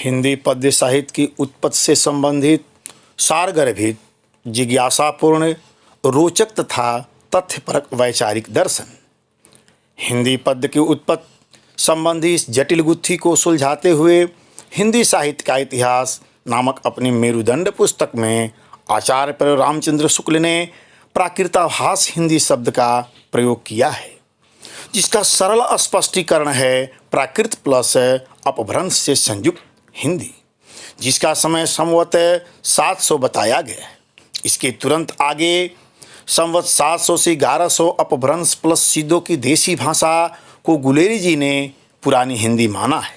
हिंदी पद्य साहित्य की उत्पत्ति से संबंधित सारगर्भित, जिज्ञासापूर्ण, रोचक तथा तथ्यपरक वैचारिक दर्शन। हिंदी पद्य की उत्पत्ति संबंधी इस जटिल गुत्थी को सुलझाते हुए हिंदी साहित्य का इतिहास नामक अपनी मेरुदंड पुस्तक में आचार्य पर रामचंद्र शुक्ल ने प्राकृताभास हिंदी शब्द का प्रयोग किया है, जिसका सरल स्पष्टीकरण है प्राकृत प्लस अपभ्रंश से संयुक्त हिंदी, जिसका समय संवत 700 बताया गया है। इसके तुरंत आगे संवत 700 से 1100 अपभ्रंश प्लस सिद्धों की देसी भाषा को गुलेरी जी ने पुरानी हिंदी माना है।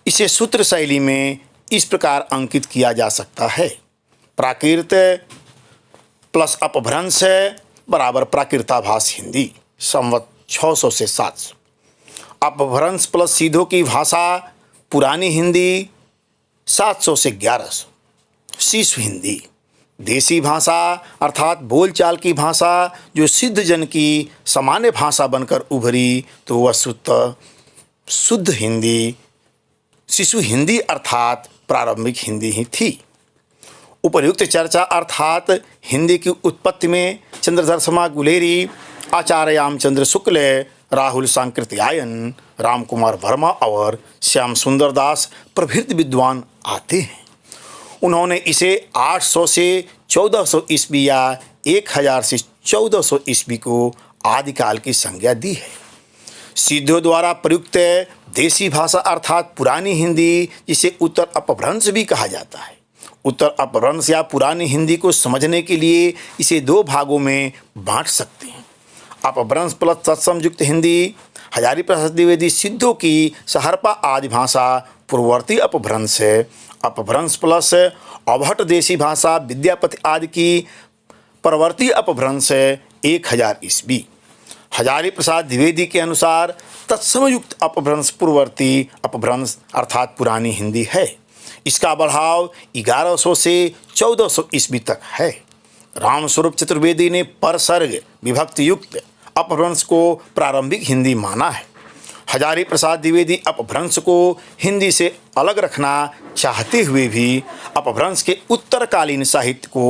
इसे सूत्र शैली में इस प्रकार अंकित किया जा सकता है: प्राकृत प्लस अपभ्रंश बराबर प्राकृताभास हिंदी संवत 600 से 700। अपभ्रंश प्लस सीधों की भाषा पुरानी हिंदी 700 से 1100। शिशु हिंदी देसी भाषा अर्थात बोलचाल की भाषा जो सिद्ध जन की सामान्य भाषा बनकर उभरी, तो वह शुद्ध हिंदी शिशु हिंदी अर्थात प्रारंभिक हिंदी ही थी। उपर्युक्त चर्चा अर्थात हिंदी की उत्पत्ति में चंद्रधर शर्मा गुलेरी, आचार्य रामचंद्र शुक्ल, राहुल सांकृत्यायन, राम कुमार वर्मा और श्याम सुंदर दास प्रभृति विद्वान आते हैं। उन्होंने इसे 800 से 1400 ईस्वी या 1000 से 1400 ईस्वी को आदिकाल की संज्ञा दी है। सिद्धों द्वारा प्रयुक्त देसी भाषा अर्थात पुरानी हिंदी, जिसे उत्तर अपभ्रंश भी कहा जाता है। उत्तर अपभ्रंश या पुरानी हिंदी को समझने के लिए इसे दो भागों में बांट सकते हैं: अपभ्रंश प्लस तत्सम युक्त हिंदी, हजारी प्रसाद द्विवेदी सिद्धों की सहरपा आदि भाषा पूर्ववर्ती अपभ्रंश है। अपभ्रंश प्लस अवहट देशी भाषा विद्यापति आदि की परवर्ती अपभ्रंश 1000 ईस्वी। हजारी प्रसाद द्विवेदी के अनुसार तत्समयुक्त अपभ्रंश पूर्ववर्ती अपभ्रंश अर्थात पुरानी हिंदी है। इसका बढ़ाव 1100 से 1400 ईस्वी तक है। रामस्वरूप चतुर्वेदी ने परसर्ग विभक्ति युक्त अपभ्रंश को प्रारंभिक हिंदी माना है। हजारी प्रसाद द्विवेदी अपभ्रंश को हिंदी से अलग रखना चाहते हुए भी अपभ्रंश के उत्तरकालीन साहित्य को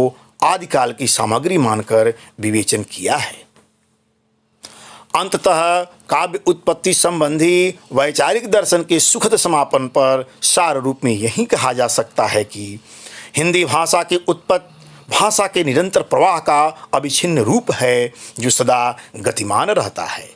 आदिकाल की सामग्री मानकर विवेचन किया है। अंततः काव्य उत्पत्ति संबंधी वैचारिक दर्शन के सुखद समापन पर सार रूप में यही कहा जा सकता है कि हिंदी भाषा की उत्पत्ति भाषा के निरंतर प्रवाह का अविच्छिन्न रूप है, जो सदा गतिमान रहता है।